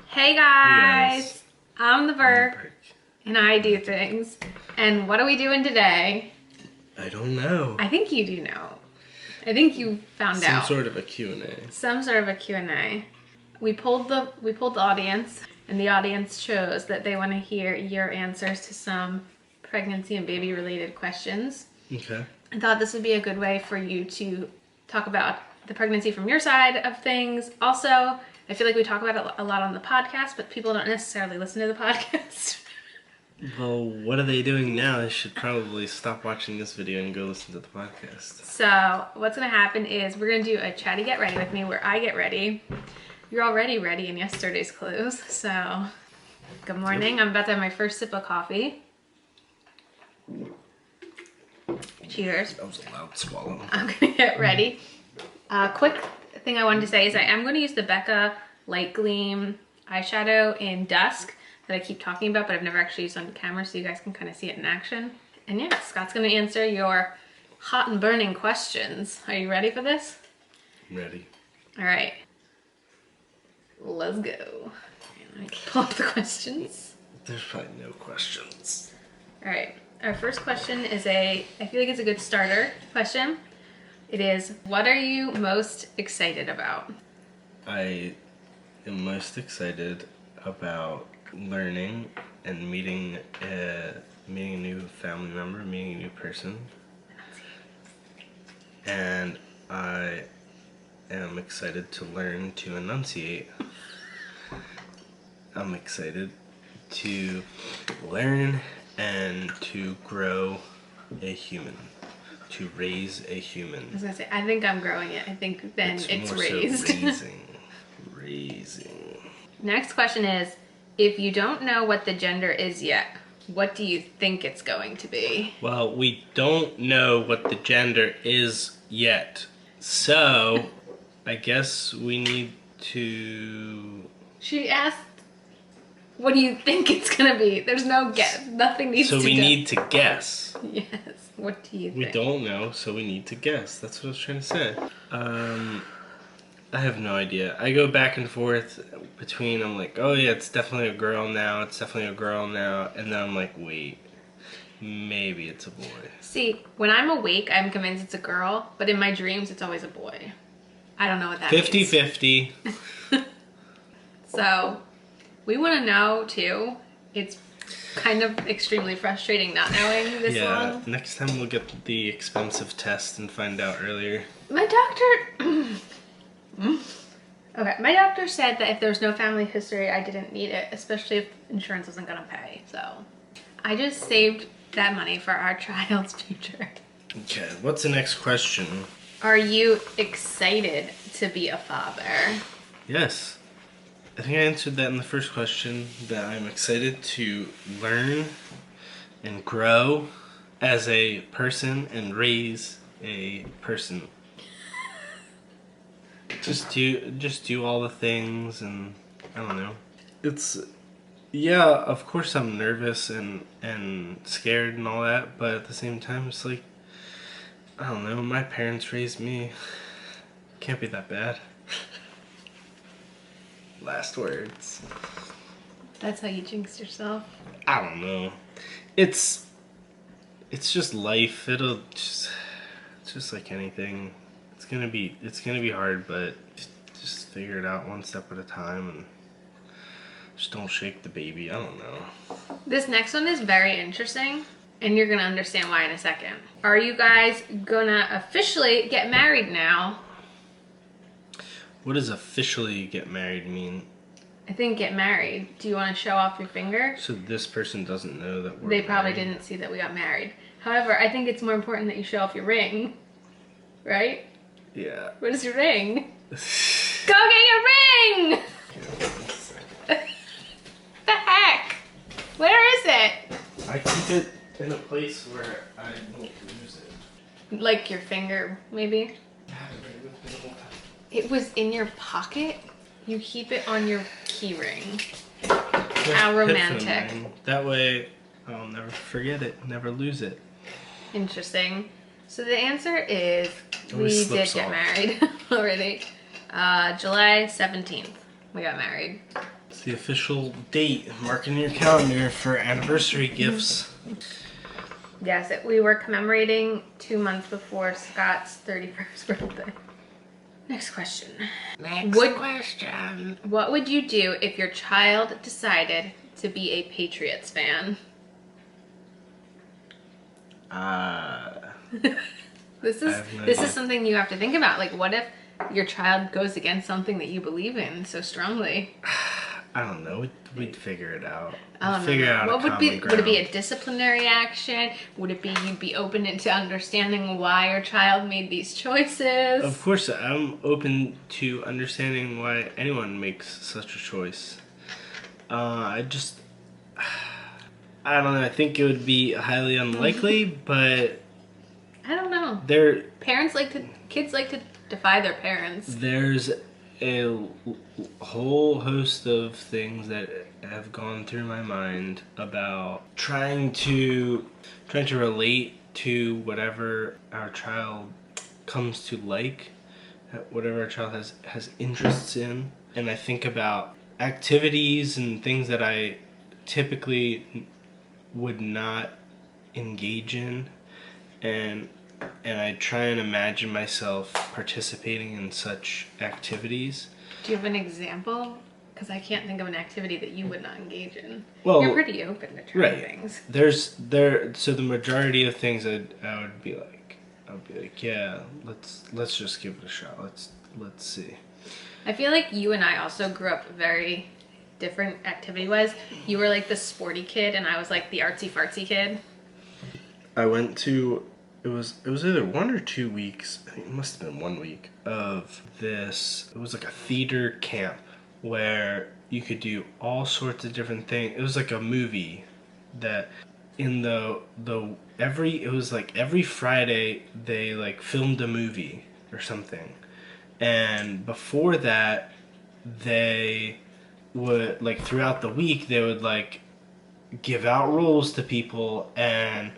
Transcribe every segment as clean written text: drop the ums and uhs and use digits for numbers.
Hey guys, Yes. I'm the Berk, and I do things. And what are we doing today? I don't know. I think you do know. I think you found out. Some sort of a Q&A. Some sort of a Q&A. We polled the audience, and the audience chose that they want to hear your answers to some pregnancy and baby related questions. Okay. I thought this would be a good way for you to talk about the pregnancy from your side of things. Also, I feel like we talk about it a lot on the podcast, but people don't necessarily listen to the podcast. Well, what are they doing now? They should probably stop watching this video and go listen to the podcast. So what's going to happen is we're going to do a chatty get ready with me where I get ready. You're already ready in yesterday's clothes. So good morning. I'm about to have my first sip of coffee. Cheers. That was a loud swallow. I'm going to get ready. Quick thing I wanted to say is I am going to use the Becca Light Gleam eyeshadow in Dusk that I keep talking about, but I've never actually used on camera, so you guys can kind of see it in action. And yeah, Scott's going to answer your hot and burning questions. Are you ready for this? I'm ready. All right. Let's go. Let me pull up the questions. There's probably no questions. All right. Our first question is I feel like it's a good starter question. It is, what are you most excited about? I am most excited about learning and meeting a new family member, meeting a new person. And I am excited to learn to enunciate. I'm excited to learn and to grow a human, to raise a human. I was gonna say, I think I'm growing it. I think then it's more raised. So raising. Next question is, if you don't know what the gender is yet, what do you think it's going to be? Well, we don't know what the gender is yet. So, I guess we need to... She asked, what do you think it's going to be? There's no guess. Nothing needs to So we need to guess. Yes. What do you think? We don't know, so we need to guess. That's what I was trying to say. I have no idea. I go back and forth between, I'm like, oh yeah, it's definitely a girl now, it's definitely a girl now, and then I'm like, wait, maybe it's a boy. See, when I'm awake, I'm convinced it's a girl, but in my dreams, it's always a boy. I don't know what that means. 50-50. So, we want to know, too. It's kind of extremely frustrating not knowing this long. Yeah, next time we'll get the expensive test and find out earlier. My doctor... Okay, my doctor said that if there's no family history, I didn't need it, especially if insurance wasn't gonna pay. So I just saved that money for our child's future. Okay, what's the next question? Are you excited to be a father? Yes. I think I answered that in the first question, that I'm excited to learn and grow as a person and raise a person. Just do all the things, and I don't know. Yeah, of course I'm nervous and scared and all that, but at the same time it's like, I don't know, my parents raised me. Can't be that bad. Last words. That's how you jinxed yourself. I don't know. It's just life. It's just like anything. It's gonna be hard, but just figure it out one step at a time and just don't shake the baby. I don't know. This next one is very interesting, and you're gonna understand why in a second. Are you guys gonna officially get married now? What does officially get married mean? I think get married. Do you want to show off your finger? So this person doesn't know that we're They probably married. didn't see that we got married. However, I think it's more important that you show off your ring. Right? Yeah. Where's your ring? Go get your ring! The heck? Where is it? I keep it in a place where I won't lose it. Like your finger, maybe? It was in your pocket? You keep it on your key ring. How romantic. That way I'll never forget it, never lose it. Interesting. So the answer is Always we did slips get off. married already. July 17th, we got married. It's the official date. Mark in your calendar for anniversary gifts. Yes, we were commemorating 2 months before Scott's 31st birthday. Next question. Question. What would you do if your child decided to be a Patriots fan? This is something you have to think about. Like, what if your child goes against something that you believe in so strongly? I don't know. We'd figure it out. What would it be a disciplinary action? Would it be you'd be open to understanding why your child made these choices? Of course, I'm open to understanding why anyone makes such a choice. I don't know. I think it would be highly unlikely, but I don't know. Kids like to defy their parents. There's a whole host of things that have gone through my mind about trying to relate to whatever our child comes to like, whatever our child has interests in. And I think about activities and things that I typically would not engage in, and I try and imagine myself participating in such activities. Do you have an example? Because I can't think of an activity that you would not engage in. Well, you're pretty open to trying things. So the majority of things I would be like, yeah, let's just give it a shot. Let's see. I feel like you and I also grew up very different activity-wise. You were like the sporty kid, and I was like the artsy-fartsy kid. I went to, it was either 1 or 2 weeks, I think it must have been 1 week, of this, it was like a theater camp where you could do all sorts of different things. It was like a movie that in it was like every Friday they like filmed a movie or something. And before that, they would, like, throughout the week, they would, like, give out roles to people and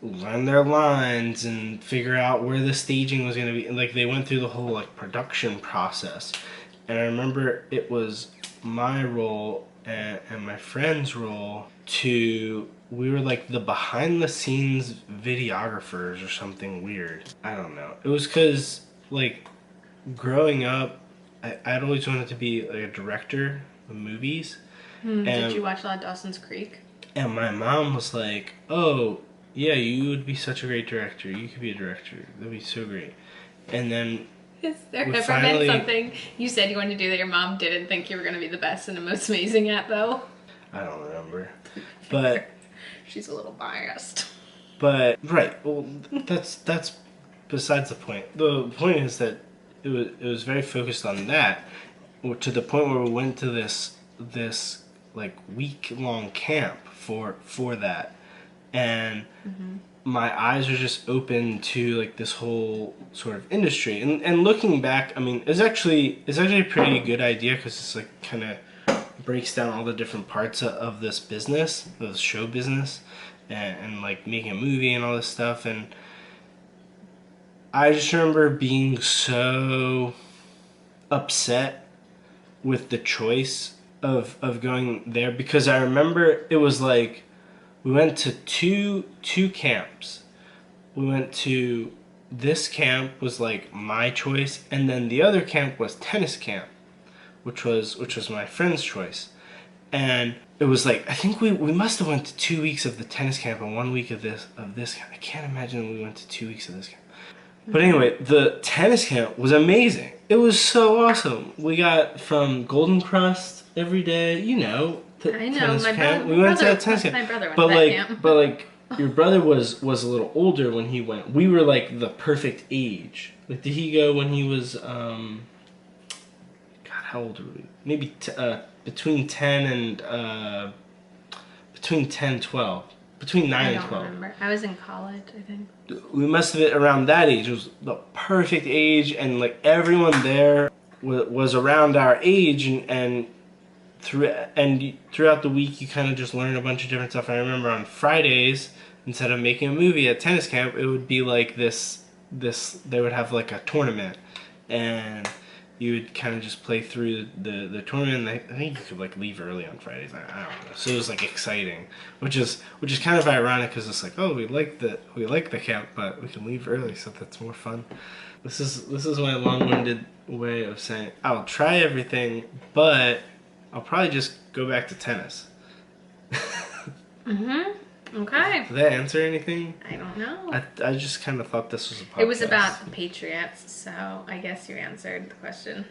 learn their lines and figure out where the staging was going to be. And, like, they went through the whole, like, production process. And I remember it was my role and my friend's role we were, like, the behind-the-scenes videographers or something weird. I don't know. It was because, like, growing up, I'd always wanted to be like a director of movies. Did you watch a lot of Dawson's Creek? And my mom was like, "Oh, yeah, you would be such a great director. You could be a director. That'd be so great." And then Has there ever been something you said you wanted to do that your mom didn't think you were going to be the best and the most amazing at, though? I don't remember, but she's a little biased. But right, well, that's besides the point. The point is that it was very focused on that, to the point where we went to this like week-long camp for that, and my eyes were just open to like this whole sort of industry. And looking back, I mean, it's actually a pretty good idea, because it's like kind of breaks down all the different parts of this business, of the show business, and like making a movie and all this stuff. And I just remember being so upset with the choice of going there, because I remember it was like we went to two camps. We went to, this camp was like my choice, and then the other camp was tennis camp, which was my friend's choice. And it was like, I think we must have went to 2 weeks of the tennis camp and 1 week of this camp. I can't imagine we went to 2 weeks of this camp. But anyway, the tennis camp was amazing. It was so awesome. We got from Golden Crust every day, you know. I know, my brother. We went to that tennis camp. My brother went to that camp. But like, your brother was a little older when he went. We were like the perfect age. Like, did he go when he was, God, how old were we? Maybe between 10 and, between 10 12. Between 9 and 12. I don't remember. I was in college, I think. We must have been around that age. It was the perfect age, and like everyone there was around our age, and throughout the week you kind of just learn a bunch of different stuff. I remember on Fridays, instead of making a movie at tennis camp, it would be like this they would have like a tournament, and you would kind of just play through the tournament. I think you could like leave early on Fridays. I don't know. So it was like exciting, which is kind of ironic because it's like, oh, we like the camp, but we can leave early, so that's more fun. This is my long-winded way of saying I'll try everything, but I'll probably just go back to tennis. Okay. Did that answer anything? I don't know. I just kind of thought this was a podcast. It was about the Patriots, so I guess you answered the question.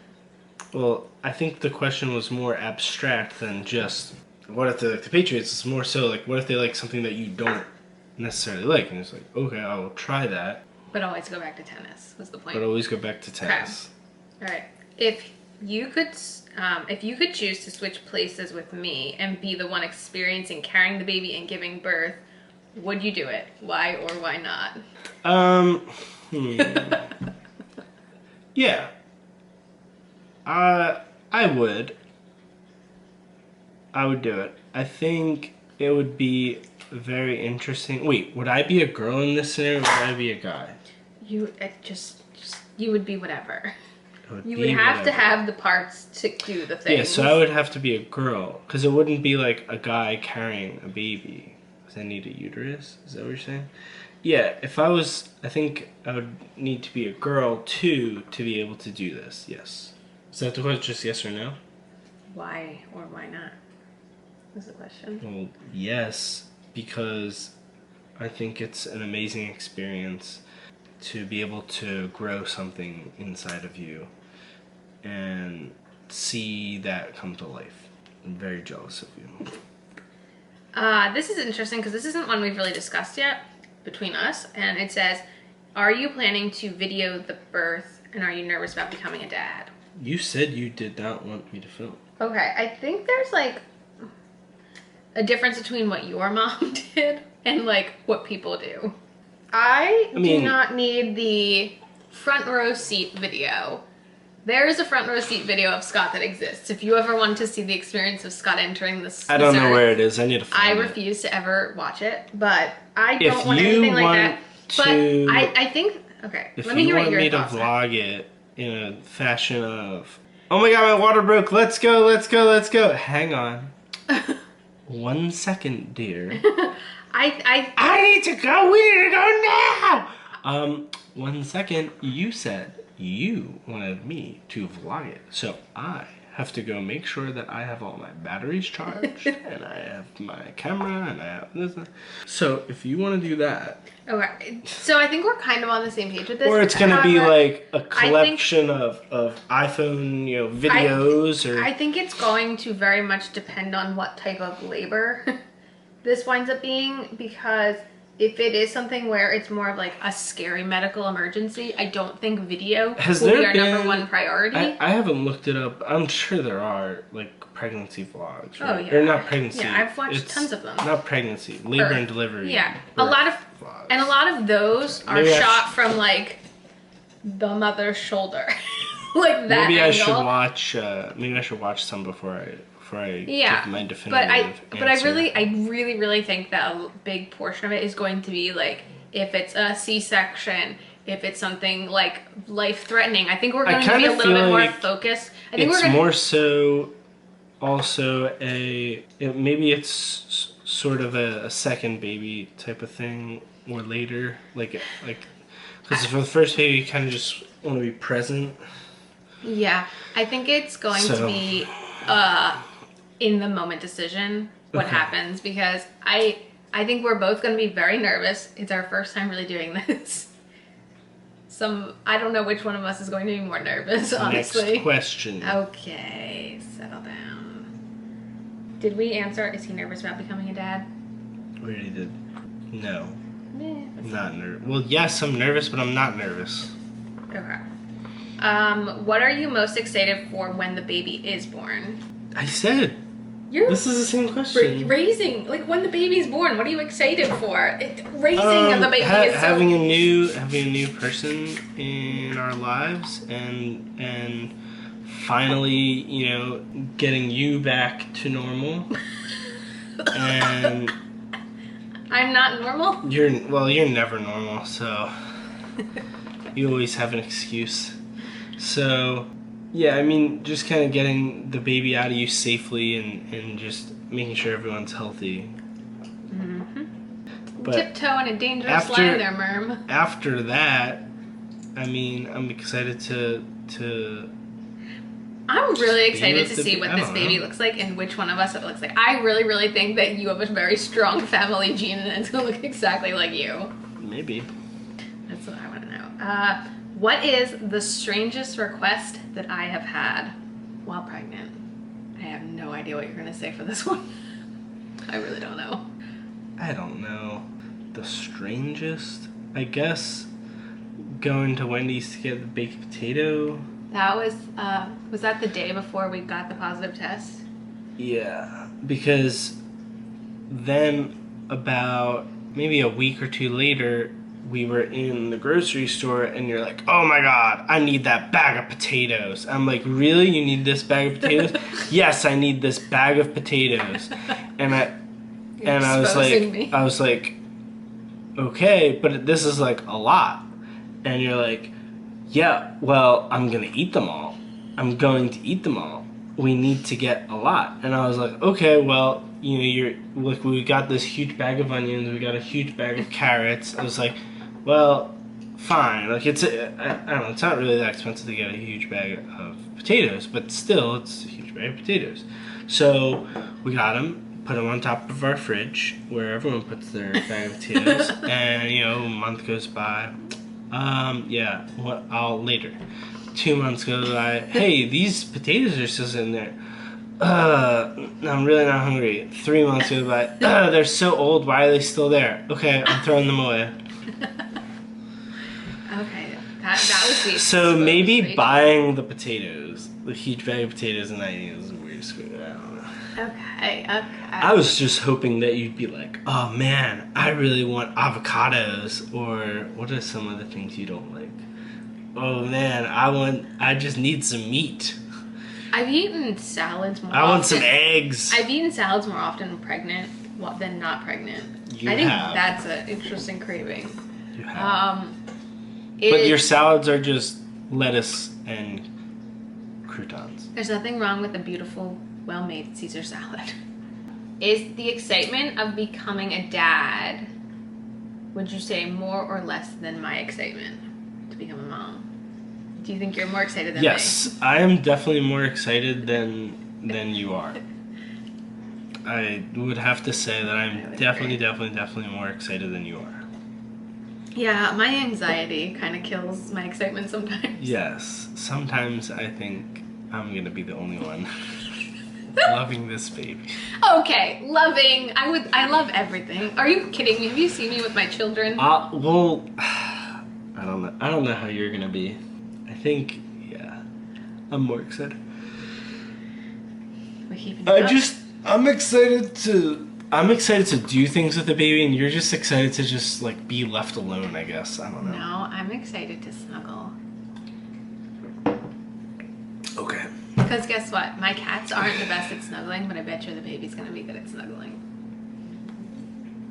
Well, I think the question was more abstract than just what if they like the Patriots. It's more so like what if they like something that you don't necessarily like, and it's like, okay, I will try that. But always go back to tennis was the point. But always go back to tennis. Okay. All right. If you could choose to switch places with me and be the one experiencing carrying the baby and giving birth, would you do it? Why or why not? Yeah. I would do it. I think it would be very interesting. Wait, would I be a girl in this scenario or would I be a guy? You would be whatever. You would have to have the parts to do the thing. Yeah, so I would have to be a girl because it wouldn't be like a guy carrying a baby. Because I need a uterus. Is that what you're saying? Yeah, I think I would need to be a girl too to be able to do this. Yes. Is that the question? Just yes or no? Why or why not? Was the question. Well, yes, because I think it's an amazing experience to be able to grow something inside of you and see that come to life. I'm very jealous of you. This is interesting because this isn't one we've really discussed yet between us, and it says, are you planning to video the birth and are you nervous about becoming a dad? You said you did not want me to film. Okay, I think there's like a difference between what your mom did and like what people do. I do not need the front row seat video. There is a front row seat video of Scott that exists. If you ever want to see the experience of Scott entering this, I don't know where it is. I need to find it. I refuse to ever watch it, but I don't want anything like that. But I think, okay, let me hear what your thoughts are. If you want me to vlog it in a fashion of, oh my god, my water broke, let's go, let's go, let's go. Hang on. 1 second, dear. I need to go, we need to go now! 1 second, you said you wanted me to vlog it, so I have to go make sure that I have all my batteries charged, and I have my camera, and I have this. So if you want to do that, okay. So I think we're kind of on the same page with this. or it's gonna be like a collection of iPhone, videos, or I think it's going to very much depend on what type of labor this winds up being, because if it is something where it's more of like a scary medical emergency, I don't think video will be our number one priority. I haven't looked it up. I'm sure there are like pregnancy vlogs. Right? Oh yeah. Or not pregnancy. Yeah, I've watched tons of them. Not pregnancy, labor and delivery. Yeah, a lot of those are shot from like the mother's shoulder, like that. Maybe angle. I should watch some before I give my definitive answer. But I really think that a big portion of it is going to be like if it's a C-section, if it's something like life-threatening. I think we're going to be a little bit more focused. I think it's more so also maybe it's sort of a second baby type of thing or later, like because for the first baby you kind of just want to be present. Yeah, I think it's going to be in the moment decision what happens, because I think we're both going to be very nervous. It's our first time really doing this. I don't know which one of us is going to be more nervous, honestly. Next question. Okay, settle down. Did we answer, is he nervous about becoming a dad? We already did. No. I'm not nervous. Well, yes, I'm nervous, but I'm not nervous. Okay. What are you most excited for when the baby is born? I said. This is the same question. Raising, like when the baby's born, what are you excited for? Raising of the baby is having a new person in our lives, and finally, getting you back to normal. And I'm not normal? You're never normal, so you always have an excuse. So Yeah, I mean, just kind of getting the baby out of you safely and just making sure everyone's healthy. But Tiptoe in a dangerous line there, Merm. after that, I mean, I'm excited to I'm really excited with to see what this baby looks like and which one of us it looks like. I really, really think that you have a very strong family gene and it's gonna look exactly like you. maybe. That's what I want to know. What is the strangest request that I have had while pregnant? I have no idea what you're gonna say for this one. I really don't know. I don't know. The strangest? I guess going to Wendy's to get the baked potato. That was that the day before we got the positive test? Yeah, because then about maybe a week or two later, we were in the grocery store and you're like, oh my god, I need that bag of potatoes. I'm like, really? You need this bag of potatoes? Yes, I need this bag of potatoes. And I was like, okay, but this is like a lot. And you're like, yeah, well, I'm gonna eat them all. I'm going to eat them all. We need to get a lot. And I was like, okay, well, look, we got this huge bag of onions, we got a huge bag of carrots. I was like, well, fine. Like, I don't know, it's not really that expensive to get a huge bag of potatoes, but still, it's a huge bag of potatoes. So we got them, put them on top of our fridge, where everyone puts their bag of potatoes, and, a month goes by. I'll later. 2 months go by. Hey, these potatoes are still in there. I'm really not hungry. 3 months go by. They're so old. Why are they still there? Okay, I'm throwing them away. Okay, that was the. So maybe buying the potatoes, the huge bag of potatoes, and eating is the weirdest food. I don't know. Okay. I was just hoping that you'd be like, oh man, I really want avocados, or what are some of the things you don't like? Oh man, I just need some meat. I've eaten salads more often. I want some eggs. I've eaten salads more often pregnant than not pregnant. I think that's an interesting craving. You have. But your salads are just lettuce and croutons. There's nothing wrong with a beautiful, well-made Caesar salad. Is the excitement of becoming a dad, would you say, more or less than my excitement to become a mom? Do you think you're more excited than me? Yes, I am definitely more excited than you are. I would have to say that I'm definitely more excited than you are. Yeah, my anxiety kind of kills my excitement sometimes. Yes, sometimes I think I'm gonna be the only one loving this baby. Okay, loving. I love everything. Are you kidding me? Have you seen me with my children? Well, I don't know how you're gonna be. I think, yeah, I'm more excited. I'm excited to do things with the baby, and you're just excited to just like be left alone, I guess. I don't know. No, I'm excited to snuggle. Okay. Because guess what? My cats aren't the best at snuggling, but I bet you the baby's gonna be good at snuggling.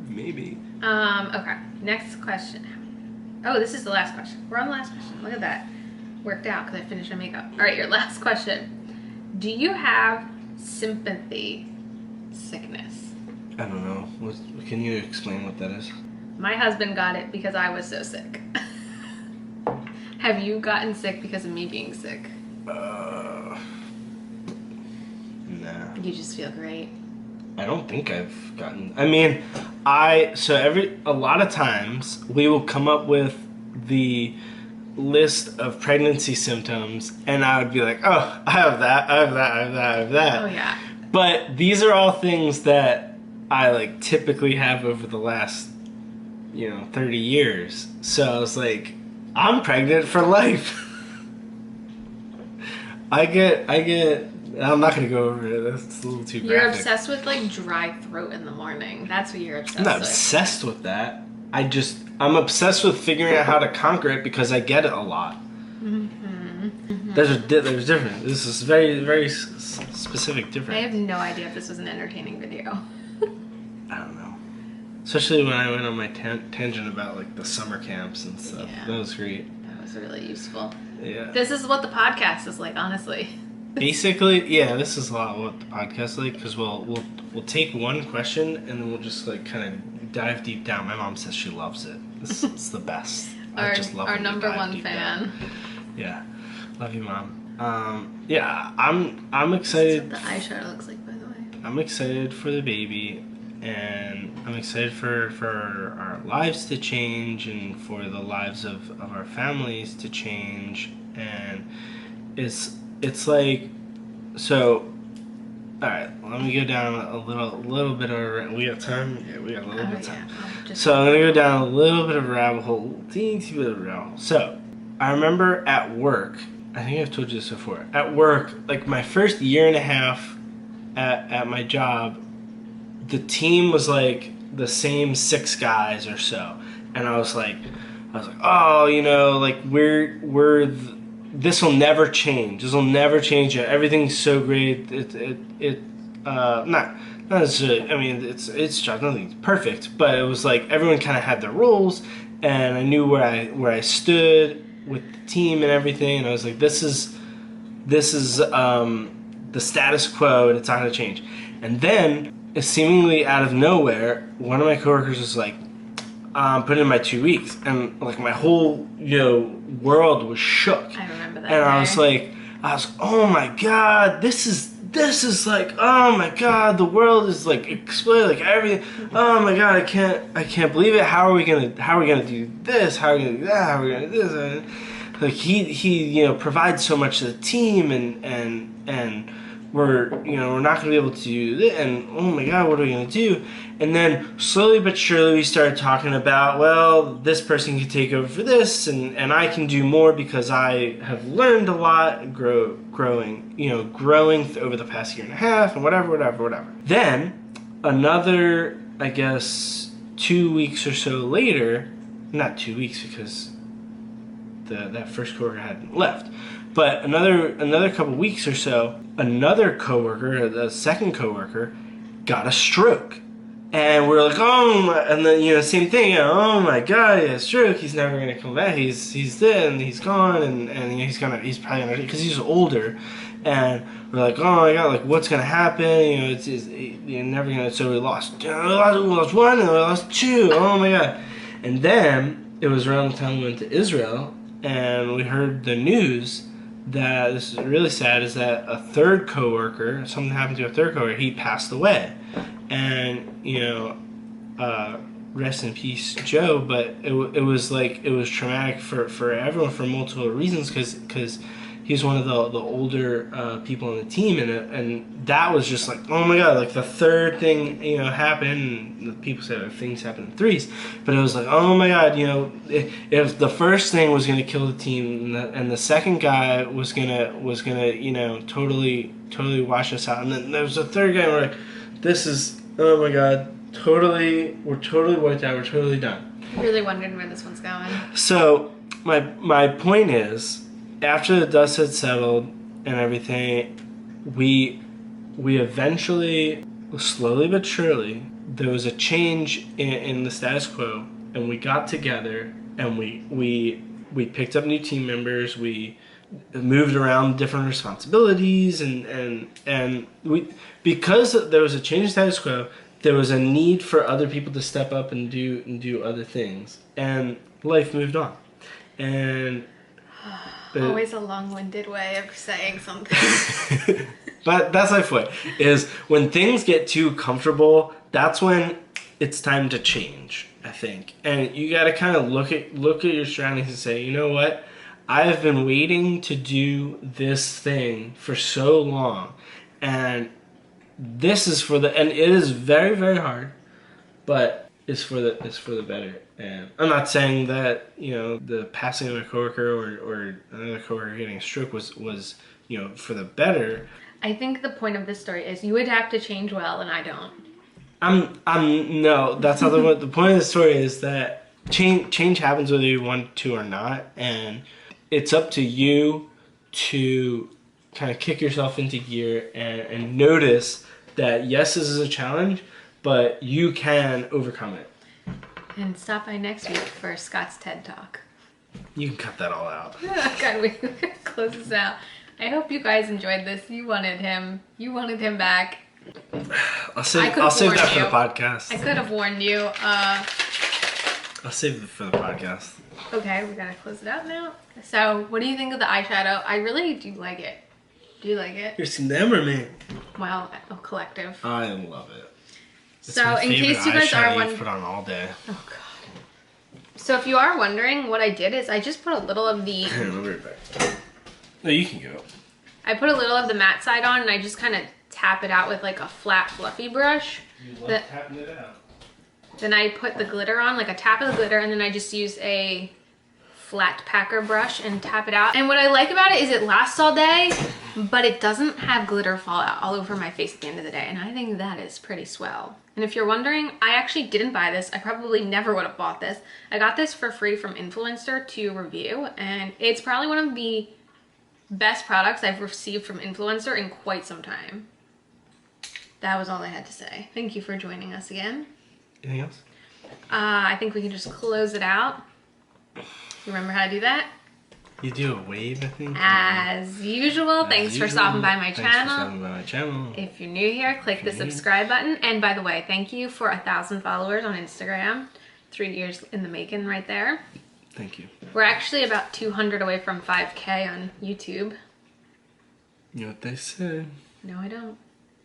Maybe. Okay. Next question. Oh, this is the last question. We're on the last question. Look at that. Worked out because I finished my makeup. All right, your last question. Do you have sympathy sickness? I don't know. Can you explain what that is? My husband got it because I was so sick. Have you gotten sick because of me being sick? Nah. You just feel great. I don't think I've gotten. I mean, a lot of times we will come up with the list of pregnancy symptoms, and I would be like, oh, I have that, I have that, I have that, I have that. Oh yeah. But these are all things that I like typically have over the last 30 years. So I was like, I'm pregnant for life. I'm not gonna go over it. That's a little too graphic. You're obsessed with like dry throat in the morning. That's what you're obsessed with. I'm not obsessed with that. I'm obsessed with figuring out how to conquer it because I get it a lot. Mm-hmm. There's different. This is very, very specific different. I have no idea if this was an entertaining video. I don't know. Especially when I went on my tangent about like the summer camps and stuff. Yeah. That was great. That was really useful. Yeah. This is what the podcast is like, honestly. Basically, yeah, this is a lot of what the podcast is like, because we'll take one question and then we'll just like kind of dive deep down. My mom says she loves it. It's the best. I just love our when you number dive one deep fan. down. Yeah, love you, Mom. Yeah, I'm excited. This is what the eyeshadow looks like, by the way. I'm excited for the baby, and I'm excited for our lives to change and for the lives of our families to change. And it's like, so, all right, let me go down a little bit of, we got time? Yeah, we got a little bit of time. So I'm going to go down a little bit of a rabbit hole, teensy bit of a rabbit hole. So I remember at work, I think I've told you this before, at work, like my first year and a half at my job, the team was like the same 6 guys or so. And I was like, oh, you know, like this will never change. This will never change. Everything's so great. Not necessarily. I mean, it's just nothing's perfect, but it was like everyone kind of had their roles, and I knew where I stood with the team and everything. And I was like, this is the status quo, and it's not gonna change. And then, seemingly out of nowhere, one of my coworkers was like, put in my 2 weeks, and like my whole world was shook. I remember that. And I was like, oh my god, this is like, oh my god, the world is like exploding, like everything. Oh my god, I can't believe it. How are we gonna do this? How are we gonna do that? How are we gonna do this? Like he provides so much to the team, and we're not going to be able to do this, and oh my god, what are we going to do? And then slowly but surely we started talking about, well, this person can take over for this, and I can do more because I have learned a lot, growing over the past year and a half, and whatever. Then another, I guess, 2 weeks or so later, not 2 weeks because that first coworker hadn't left. But another couple weeks or so, another coworker, the second coworker, got a stroke, and we're like, oh, and then same thing, oh my god, he has a stroke. He's never gonna come back. He's dead, and he's gone, and he's probably gonna, because he's older, and we're like, oh my god, like what's gonna happen? You're never gonna. So we lost one, and we lost 2. Oh my god, and then it was around the time we went to Israel, and we heard the news that, this is really sad, is that a third coworker, something happened to a third coworker, he passed away. And, rest in peace, Joe, but it was traumatic for everyone for multiple reasons, because he's one of the older people on the team, and that was just like, oh my god, like the third thing happened. And people say that things happen in threes, but it was like, oh my god, if the first thing was gonna kill the team, and the second guy was gonna totally wash us out, and then there was a third guy, and we're like, this is, oh my god, we're totally wiped out, we're totally done. Really wondering where this one's going. So my point is, after the dust had settled and everything, we eventually, slowly but surely, there was a change in the status quo, and we got together, and we picked up new team members, we moved around different responsibilities, and we, because there was a change in status quo, there was a need for other people to step up and do other things, and life moved on. And always a long-winded way of saying something. But that's my point, is when things get too comfortable, that's when it's time to change, I think. And you got to kind of look at your surroundings and say, you know what? I have been waiting to do this thing for so long, and this is and it is very, very hard, but it's for the better. And I'm not saying that the passing of a coworker or another coworker getting a stroke was for the better. I think the point of this story is you adapt to change well, and I don't. No, that's not the point of the story is that change happens whether you want to or not, and it's up to you to kind of kick yourself into gear and notice that yes, this is a challenge, but you can overcome it. And stop by next week for Scott's TED Talk. You can cut that all out. God, we close this out. I hope you guys enjoyed this. You wanted him. You wanted him back. I'll save that for the podcast. I could have warned you. I'll save it for the podcast. Okay, we gotta close it out now. So, what do you think of the eyeshadow? I really do like it. Do you like it? You're seen them or me? Well, a collective. I love it. It's so, in case you guys are wondering, put on all day. Oh god. So, if you are wondering, what I did is I just put a little of the. I'll be right back. No, you can go. I put a little of the matte side on, and I just kind of tap it out with like a flat, fluffy brush. You love tapping it out. Then I put the glitter on, like a tap of the glitter, and then I just use a flat packer brush and tap it out. And what I like about it is it lasts all day, but it doesn't have glitter fall out all over my face at the end of the day. And I think that is pretty swell. And if you're wondering, I actually didn't buy this. I probably never would have bought this. I got this for free from Influencer to review, and it's probably one of the best products I've received from Influencer in quite some time. That was all I had to say. Thank you for joining us again. Anything else? I think we can just close it out. Remember how to do that? You do a wave, I think. As usual, thanks for stopping by my channel. If you're new here, click the subscribe button. And by the way, thank you for 1,000 followers on Instagram. 3 years in the making right there. Thank you. We're actually about 200 away from 5K on YouTube. You know what they say. No, I don't.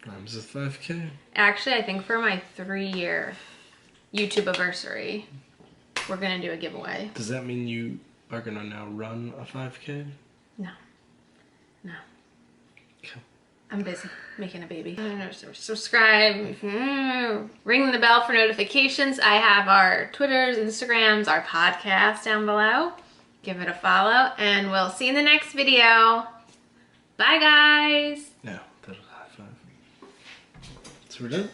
Rhymes with 5K. Actually, I think for my 3-year YouTube anniversary, we're gonna do a giveaway. Does that mean you are gonna now run a 5K? No. No. Okay. I'm busy making a baby. Subscribe, ring the bell for notifications. I have our Twitters, Instagrams, our podcast down below. Give it a follow, and we'll see you in the next video. Bye, guys. No, that was a high five. So we're done.